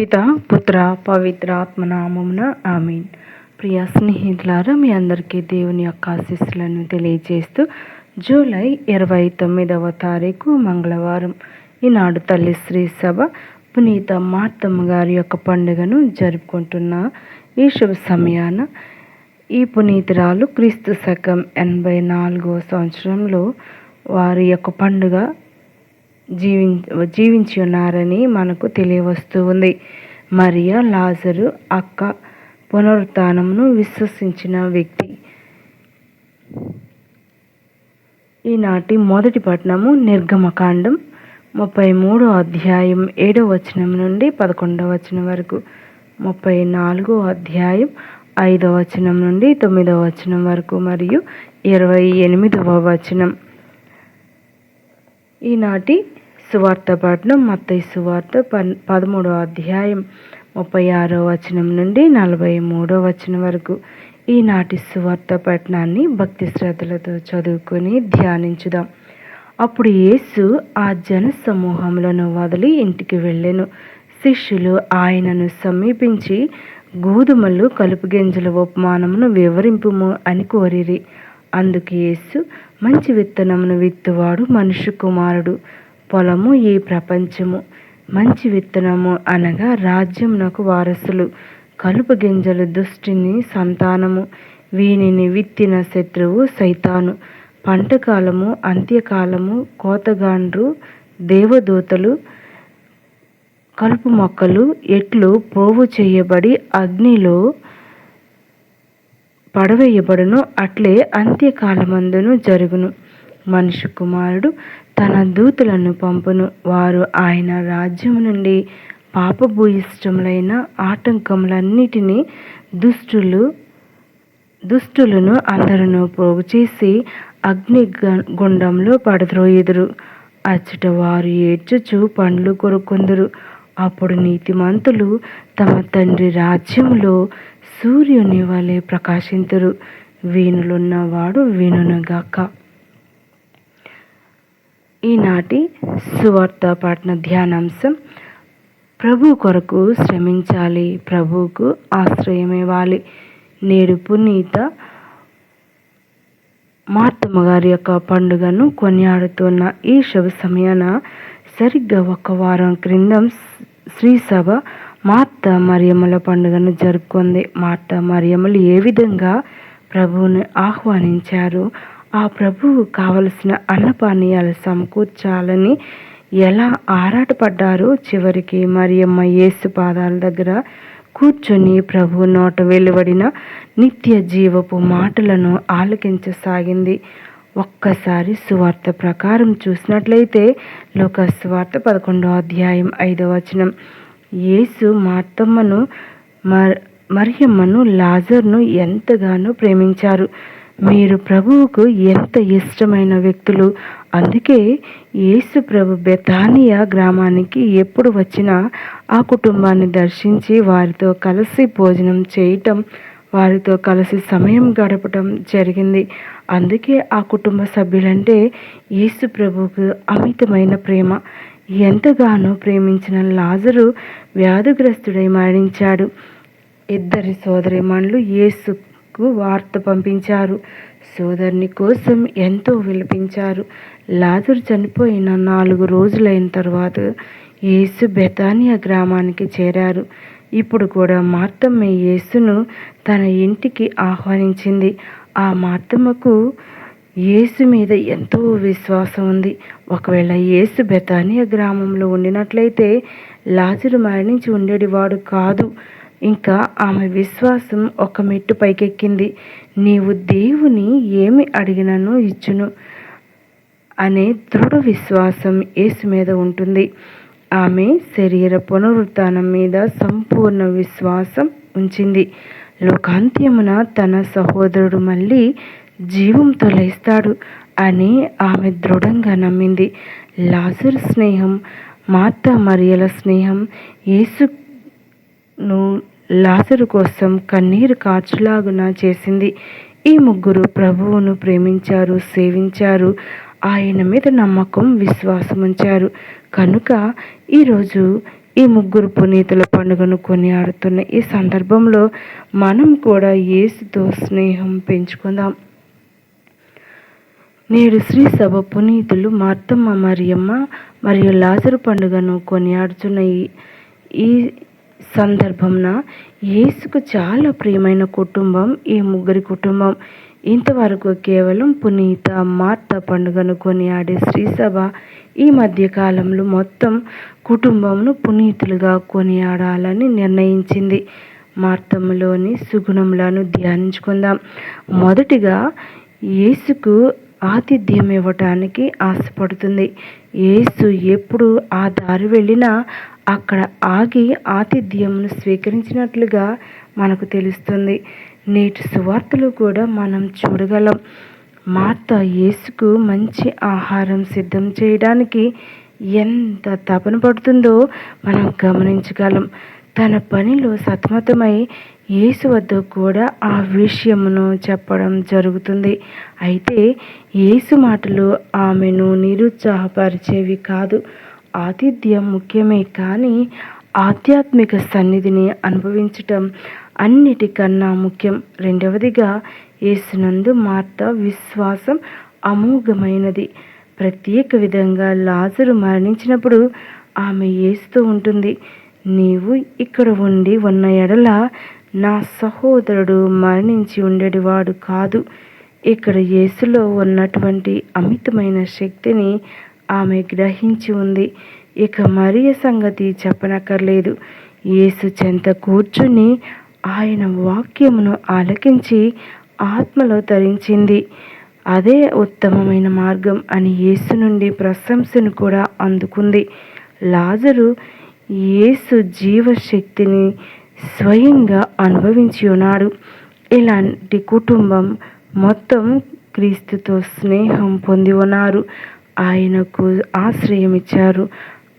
పిత పుత్ర పవిత్ర ఆత్మనామమున ఆమేన్. ప్రియ స్నేహితులారా, మీ అందరికీ దేవుని యొక్క ఆశీస్సులను తెలియజేస్తూ జూలై 29వ తారీఖు మంగళవారం ఈనాడు తల్లి శ్రీ సభ పునీత మార్తమ్మ గారి యొక్క పండుగను జరుపుకుంటున్న ఈ శుభ సమయాన ఈ పునీతురాలు క్రీస్తు శకం 84వ సంవత్సరంలో వారి యొక్క పండుగ జీవించి ఉన్నారని మనకు తెలియవస్తూ ఉంది. మరియా లాజరు అక్క పునరుత్థానమును విశ్వసించిన వ్యక్తి. ఈనాటి మొదటి పట్టణము నిర్గమకాండం 33వ అధ్యాయం 7వ వచనం నుండి 11వ వచనం వరకు, 34వ అధ్యాయం 5వ వచనం నుండి 9వ వచనం వరకు మరియు 28వ వచనం. ఈనాటి సువార్త పఠనం మత్తయి సువార్త 13వ అధ్యాయం 36వ వచనం నుండి 43వ వచనం వరకు. ఈనాటి సువార్త పఠనాన్ని భక్తి శ్రద్ధలతో చదువుకొని ధ్యానించుదాం. అప్పుడు యేసు ఆ జన సమూహములను వదిలి ఇంటికి వెళ్ళెను. శిష్యులు ఆయనను సమీపించి గోధుమలు కలుపు గింజల ఉపమానమును వివరింపుము అని కోరిరి. అందుకు యేసు, మంచి విత్తనమును విత్తువాడు మనుష్య కుమారుడు. పొలము ఈ ప్రపంచము. మంచి విత్తనము అనగా రాజ్యమునకు వారసులు. కలుపు గింజలు దుష్టుని సంతానము. వీనిని విత్తిన శత్రువు సైతాను. పంటకాలము, అంత్యకాలము, కోతగాండ్రు, దేవదూతలు, కలుపు మొక్కలు ఎట్లు పోగు చేయబడి అగ్నిలో పడవేయబడును, అట్లే అంత్యకాలమందును జరుగును. మనుష్య కుమారుడు తన దూతలను పంపును. వారు ఆయన రాజ్యము నుండి పాపభూయిష్టములైన ఆటంకములన్నిటినీ దుష్టులను అందరూ పోగు చేసి అగ్ని గుండంలో పడద్రోయుదురు. అచ్చట వారు ఏడ్చుచు పండ్లు కొరుకొందురు. అప్పుడు నీతిమంతులు తమ తండ్రి రాజ్యములో సూర్యుని వలె ప్రకాశింతురు. వీణులున్నవాడు వినుగాక. ఈనాటి సువార్త పఠన ధ్యానాంశం, ప్రభు కొరకు శ్రమించాలి, ప్రభువుకు ఆశ్రయం ఇవ్వాలి. నేడు పునీత మార్తమ్మ గారి యొక్క పండుగను కొనియాడుతున్న ఈ శుభ సమయాన సరిగ్గా ఒక వారం క్రింద శ్రీ సభ మార్తా మరియమ్మల పండుగను జరుపుకుంది. మార్తా మరియమ్మలు ఏ విధంగా ప్రభువుని ఆహ్వానించారు, ఆ ప్రభువు కావలసిన అన్నపానీయాలు సమకూర్చాలని ఎలా ఆరాటపడ్డారో, చివరికి మరియమ్మ యేసు పాదాల దగ్గర కూర్చొని ప్రభు నోట వెలువడిన నిత్య జీవపు మాటలను ఆలకించసాగింది. ఒక్కసారి సువార్త ప్రకారం చూసినట్లయితే లూకా సువార్త 11వ అధ్యాయం 5వ వచనం, యేసు మార్తమ్మను మరియమ్మను లాజరును ఎంతగానో ప్రేమించారు. మీరు ప్రభువుకు ఎంత ఇష్టమైన వ్యక్తులు. అందుకే యేసు ప్రభు బెతానియా గ్రామానికి ఎప్పుడు వచ్చినా ఆ కుటుంబాన్ని దర్శించి వారితో కలిసి భోజనం చేయటం, వారితో కలిసి సమయం గడపటం జరిగింది. అందుకే ఆ కుటుంబ సభ్యులంటే యేసు ప్రభువుకు అమితమైన ప్రేమ. ఎంతగానో ప్రేమించిన లాజరు వ్యాధిగ్రస్తుడై మరణించాడు. ఇద్దరి సోదరీమణులు యేసుకు వార్త పంపించారు. సోదరుని కోసం ఎంతో విలపించారు. లాజరు చనిపోయిన 4 రోజులైన తర్వాత యేసు బెతానియా గ్రామానికి చేరారు. ఇప్పుడు కూడా మార్తమ్మ యేసును తన ఇంటికి ఆహ్వానించింది. ఆ మార్తమ్మకు యేసు మీద ఎంతో విశ్వాసం ఉంది. ఒకవేళ యేసు బెతానియా గ్రామంలో ఉండినట్లయితే లాజరు మరణించి ఉండేవాడు కాదు. ఇంకా ఆమె విశ్వాసం ఒక మెట్టు పైకెక్కింది. నీవు దేవుని ఏమి అడిగినను ఇచ్చును అనే దృఢ విశ్వాసం యేసు మీద ఉంటుంది. ఆమె శరీర పునరుత్థానం మీద సంపూర్ణ విశ్వాసం ఉంచింది. లోకాంత్యమున తన సహోదరుడు మళ్ళీ జీవంతో లేస్తాడు అని ఆమె దృఢంగా నమ్మింది. లాజరు స్నేహం, మార్తా మరియల స్నేహం యేసును లాజరు కోసం కన్నీరు కార్చులాగున చేసింది. ఈ ముగ్గురు ప్రభువును ప్రేమించారు, సేవించారు, ఆయన మీద నమ్మకం, విశ్వాసం ఉంచారు. కనుక ఈరోజు ఈ ముగ్గురు పునీతుల పండుగను కొనియాడుతున్న ఈ సందర్భంలో మనం కూడా యేసుతో స్నేహం పెంచుకుందాం. నేడు శ్రీ సభ పునీతులు మార్తమ్మ, మరియమ్మ మరియు లాజరు పండుగను కొనియాడుతున్న ఈ సందర్భంన యేసుకు చాలా ప్రియమైన కుటుంబం ఈ ముగ్గురి కుటుంబం. ఇంతవరకు కేవలం పునీత మార్త పండుగను కొనియాడే శ్రీసభ ఈ మధ్యకాలంలో మొత్తం కుటుంబంను పునీతులుగా కొనియాడాలని నిర్ణయించింది. మార్తమ్మలోని సుగుణములను ధ్యానించుకుందాం. మొదటిగా యేసుకు ఆతిథ్యం ఇవ్వటానికి ఆశపడుతుంది. యేసు ఎప్పుడు ఆ దారి వెళ్ళినా అక్కడ ఆగి ఆతిథ్యంను స్వీకరించినట్లుగా మనకు తెలుస్తుంది. నేటి సువార్తలు కూడా మనం చూడగలం. మార్త యేసుకు మంచి ఆహారం సిద్ధం చేయడానికి ఎంత తపన పడుతుందో మనం గమనించగలం. తన పనిలో సతమతమై యేసు వద్ద కూడా ఆ విషయమును చెప్పడం జరుగుతుంది. అయితే యేసు మాటలు ఆమెను నిరుత్సాహపరిచేవి కాదు. ఆతిథ్యం ముఖ్యమే, కానీ ఆధ్యాత్మిక సన్నిధిని అనుభవించటం అన్నిటికన్నా ముఖ్యం. రెండవదిగా, యేసునందు మార్త విశ్వాసం అమోఘమైనది. ప్రత్యేక విధంగా లాజరు మరణించినప్పుడు ఆమె యేసుతో ఉంటుంది. నీవు ఇక్కడ ఉన్న ఎడల నా సహోదరుడు మరణించి ఉండేవాడు కాదు. ఇక్కడ యేసులో ఉన్నటువంటి అమితమైన శక్తిని ఆమె గ్రహించి ఉంది. ఇక మరియ సంగతి చెప్పనక్కర్లేదు. యేసు చెంత కూర్చుని ఆయన వాక్యమును ఆలకించి ఆత్మలో తరించింది. అదే ఉత్తమమైన మార్గం అని యేసు నుండి ప్రశంసను కూడా అందుకుంది. లాజరు యేసు జీవశక్తిని స్వయంగా అనుభవించి ఉన్నాడు. ఇలాంటి కుటుంబం మొత్తం క్రీస్తుతో స్నేహం పొంది ఉన్నారు. ఆయనకు ఆశ్రయం ఇచ్చారు.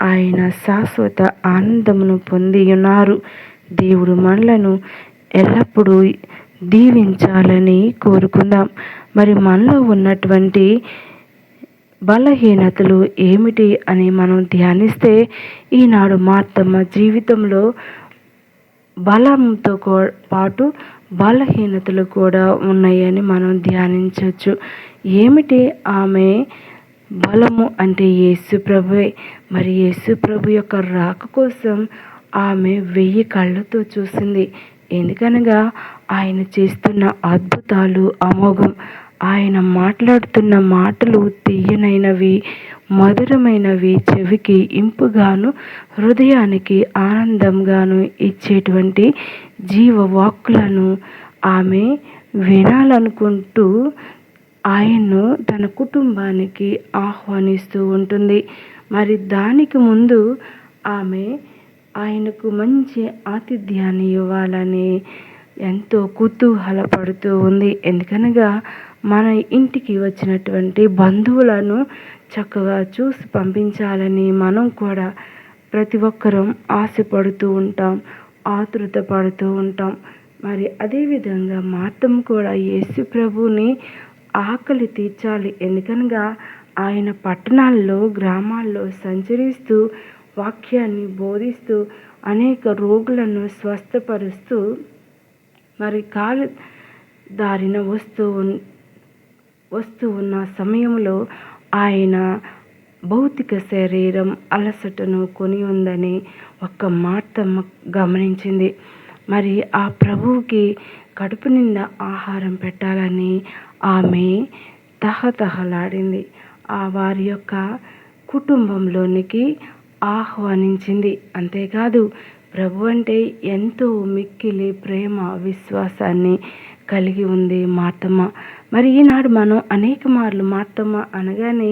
ఆయన శాశ్వత ఆనందమును పొంది ఉన్నారు. దేవుడు మనలను ఎల్లప్పుడూ దీవించాలని కోరుకుందాం. మరి మనలో ఉన్నటువంటి బలహీనతలు ఏమిటి అని మనం ధ్యానిస్తే, ఈనాడు మార్తమ్మ జీవితంలో బలంతో పాటు బలహీనతలు కూడా ఉన్నాయని మనం ధ్యానించవచ్చు. ఏమిటి ఆమె బలము అంటే? యేసు ప్రభువే. మరి యేసు ప్రభు యొక్క రాక కోసం ఆమె 1000 కళ్ళతో చూసింది. ఎందుకనగా ఆయన చేస్తున్న అద్భుతాలు అమోఘం. ఆయన మాట్లాడుతున్న మాటలు తీయనైనవి, మధురమైనవి, చెవికి ఇంపుగాను హృదయానికి ఆనందంగాను ఇచ్చేటువంటి జీవవాక్కులను ఆమె వినాలనుకుంటూ ఆయన్ను తన కుటుంబానికి ఆహ్వానిస్తూ ఉంటుంది. మరి దానికి ముందు ఆమె ఆయనకు మంచి ఆతిథ్యాన్ని ఇవ్వాలని ఎంతో కుతూహలపడుతూ ఉంది. ఎందుకనగా మన ఇంటికి వచ్చినటువంటి బంధువులను చక్కగా చూసి పంపించాలని మనం కూడా ప్రతి ఒక్కరం ఆశపడుతూ ఉంటాం, ఆతృత పడుతూ ఉంటాం. మరి అదేవిధంగా మార్తమ్మ కూడా యేసు ప్రభుని ఆకలి తీర్చాలి. ఎందుకనగా ఆయన పట్టణాల్లో, గ్రామాల్లో సంచరిస్తూ వాక్యాన్ని బోధిస్తూ అనేక రోగులను స్వస్థపరుస్తూ మరి కాలు దారిన వస్తూ ఉన్న సమయంలో ఆయన భౌతిక శరీరం అలసటను కొని ఉందని ఒక్క మార్తమ్మ గమనించింది. మరి ఆ ప్రభువుకి కడుపు నిండా ఆహారం పెట్టాలని ఆమె తహతహలాడింది. ఆ వారి యొక్క కుటుంబంలోనికి ఆహ్వానించింది. అంతేకాదు, ప్రభు అంటే ఎంతో మిక్కిలి ప్రేమ, విశ్వాసాన్ని కలిగి ఉంది మార్తమ్మ. మరి ఈనాడు మనం అనేక మార్లు మార్తమ్మ అనగానే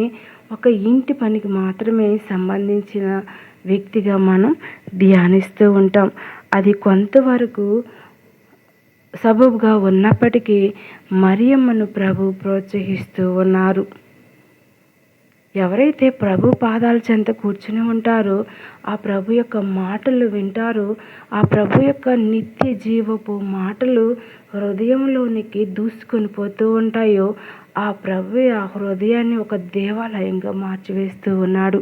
ఒక ఇంటి పనికి మాత్రమే సంబంధించిన వ్యక్తిగా మనం ధ్యానిస్తూ ఉంటాం. అది కొంతవరకు సబబుగా ఉన్నప్పటికీ మరియమ్మను ప్రభు ప్రోత్సహిస్తూ ఉన్నారు. ఎవరైతే ప్రభు పాదాల చెంత కూర్చుని ఉంటారో, ఆ ప్రభు యొక్క మాటలు వింటారో, ఆ ప్రభు యొక్క నిత్య జీవపు మాటలు హృదయంలోనికి దూసుకొని పోతూ ఉంటాయో, ఆ ప్రభు ఆ హృదయాన్ని ఒక దేవాలయంగా మార్చివేస్తూ ఉన్నాడు.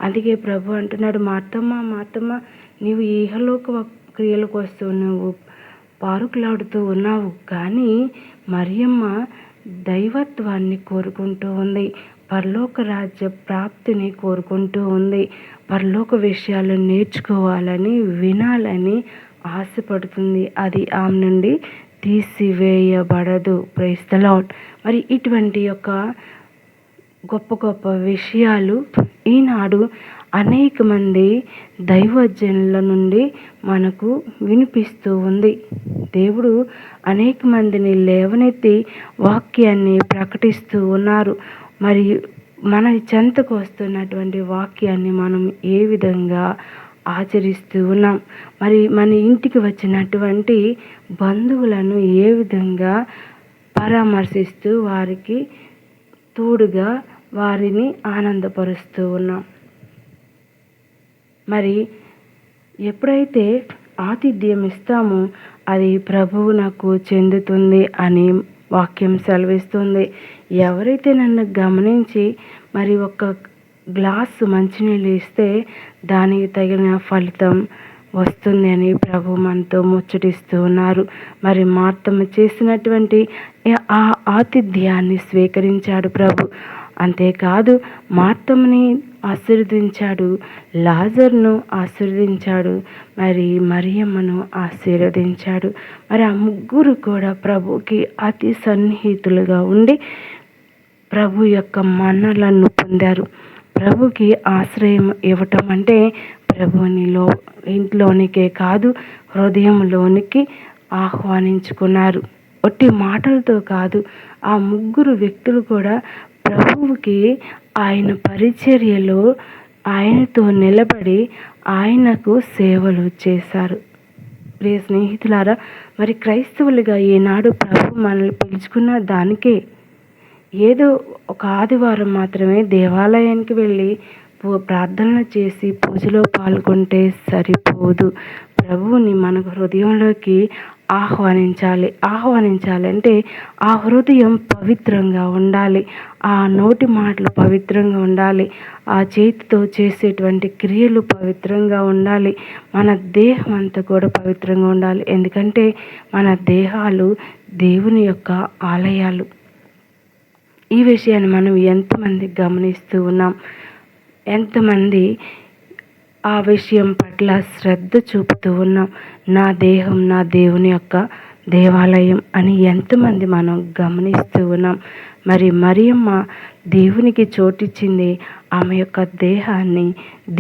అందుకే ప్రభు అంటున్నాడు, మార్తమ్మ నీవు ఇహలోక క్రియల కోసం నువ్వు పారుకులాడుతూ ఉన్నావు, కానీ మరియమ్మ దైవత్వాన్ని కోరుకుంటూ ఉంది, పరలోక రాజ్య ప్రాప్తిని కోరుకుంటూ ఉంది, పరలోక విషయాలు నేర్చుకోవాలని వినాలని ఆశపడుతుంది. అది ఆమె నుండి తీసివేయబడదు. Praise the lord. మరి ఇటువంటి యొక్క గొప్ప గొప్ప విషయాలు ఈనాడు అనేక మంది దైవజనుల నుండి మనకు వినిపిస్తూ ఉంది. దేవుడు అనేక మందిని లేవనెత్తి వాక్యాన్ని ప్రకటిస్తూ ఉన్నారు. మరి మన చెంతకు వస్తున్నటువంటి వాక్యాన్ని మనం ఏ విధంగా ఆచరిస్తూ ఉన్నాం, మరి మన ఇంటికి వచ్చినటువంటి బంధువులను ఏ విధంగా పరామర్శిస్తూ వారికి తోడుగా వారిని ఆనందపరుస్తూ ఉన్నాం. మరి ఎప్పుడైతే ఆతిథ్యం ఇస్తామో అది ప్రభువునకు చెందుతుంది అని వాక్యం సెలవిస్తుంది. ఎవరైతే నన్ను గమనించి మరి ఒక గ్లాసు మంచినీళ్ళు ఇస్తే దానికి తగిన ఫలితం వస్తుంది అని ప్రభు మనతో ముచ్చటిస్తూ ఉన్నారు. మరి మార్తమ్మ చేసినటువంటి ఆ ఆతిథ్యాన్ని స్వీకరించాడు ప్రభు. అంతేకాదు మార్తమ్మని ఆశీర్వదించాడు, లాజర్ను ఆశీర్వదించాడు, మరి మరియమ్మను ఆశీర్వదించాడు. మరి ఆ ముగ్గురు కూడా ప్రభుకి అతి సన్నిహితులుగా ఉండి ప్రభు యొక్క మన్నలను పొందారు. ప్రభుకి ఆశ్రయం ఇవ్వటం అంటే ప్రభునిలో ఇంట్లోనికే కాదు, హృదయంలోనికి ఆహ్వానించుకున్నారు. ఒట్టి మాటలతో కాదు, ఆ ముగ్గురు వ్యక్తులు కూడా ప్రభువుకి ఆయన పరిచర్యలో ఆయనతో నిలబడి ఆయనకు సేవలు చేశారు. ప్రియ స్నేహితులారా, మరి క్రైస్తవులుగా ఈనాడు ప్రభు మనల్ని పిలుచుకున్న దానికే ఏదో ఒక ఆదివారం మాత్రమే దేవాలయానికి వెళ్ళి ప్రార్థనలు చేసి పూజలో పాల్గొంటే సరిపోదు. ప్రభువుని మన హృదయంలోకి ఆహ్వానించాలంటే ఆ హృదయం పవిత్రంగా ఉండాలి, ఆ నోటి మాటలు పవిత్రంగా ఉండాలి, ఆ చేతితో చేసేటువంటి క్రియలు పవిత్రంగా ఉండాలి, మన దేహం అంతా కూడా పవిత్రంగా ఉండాలి. ఎందుకంటే మన దేహాలు దేవుని యొక్క ఆలయాలు. ఈ విషయాన్ని మనం ఎంతమంది గమనిస్తూ ఉన్నాం? ఎంతమంది ఆ విషయం పట్ల శ్రద్ధ చూపుతూ ఉన్నాం? నా దేహం నా దేవుని యొక్క దేవాలయం అని ఎంతమంది మనం గమనిస్తూ ఉన్నాం? మరి మరియమ్మ దేవునికి చోటిచ్చింది, ఆమె యొక్క దేహాన్ని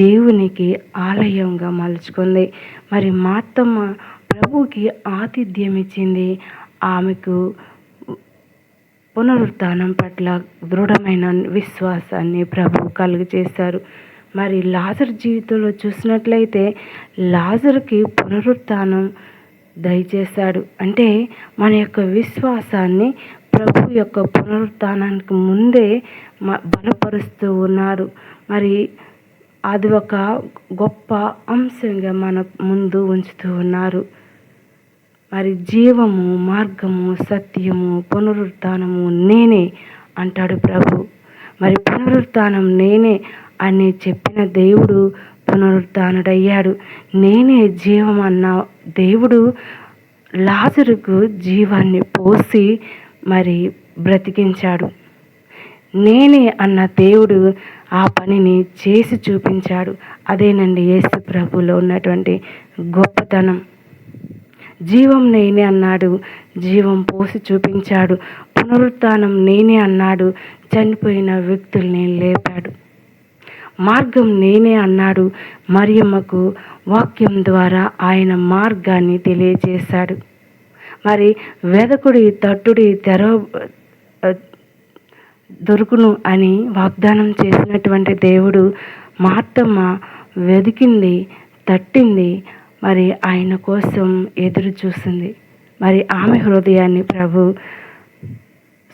దేవునికి ఆలయంగా మలుచుకుంది. మరి మార్తమ్మ ప్రభువుకి ఆతిథ్యం ఇచ్చింది, ఆమెకు పునరుత్థానం పట్ల దృఢమైన విశ్వాసాన్ని ప్రభు కలుగజేశారు. మరి లాజరు జీవితంలో చూసినట్లయితే లాజరుకి పునరుత్థానం దయచేశాడు. అంటే మన యొక్క విశ్వాసాన్ని ప్రభు యొక్క పునరుత్థానానికి ముందే బలపరుస్తూ ఉన్నారు. మరి అది ఒక గొప్ప అంశంగా మన ముందు ఉంచుతూ ఉన్నారు. మరి జీవము, మార్గము, సత్యము, పునరుత్థానము నేనే అంటాడు ప్రభు. మరి పునరుత్థానం నేనే అని చెప్పిన దేవుడు పునరుత్థానుడయ్యాడు. నేనే జీవం అన్న దేవుడు లాజరుకు జీవాన్ని పోసి మరి బ్రతికించాడు. నేనే అన్న దేవుడు ఆ పనిని చేసి చూపించాడు. అదేనండి యేసు ప్రభులో ఉన్నటువంటి గొప్పతనం. జీవం నేనే అన్నాడు, జీవం పోసి చూపించాడు. పునరుత్థానం నేనే అన్నాడు, చనిపోయిన వ్యక్తుల్ని లేపాడు. మార్గం నేనే అన్నాడు, మరియమ్మకు వాక్యం ద్వారా ఆయన మార్గాన్ని తెలియజేశాడు. మరి వెదకుడి తట్టుడి దొరుకును అని వాగ్దానం చేసినటువంటి దేవుడు మార్తమ్మ వెదికింది, తట్టింది, మరి ఆయన కోసం ఎదురు చూసింది. మరి ఆమె హృదయాన్ని ప్రభు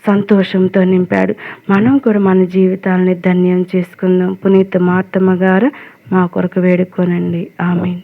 సంతోషంతో నింపాడు. మనం కూడా మన జీవితాలని ధన్యం చేసుకుందాం. పునీత మార్తమ్మ గారు మా కొరకు వేడుకోనండి. ఆమేన్.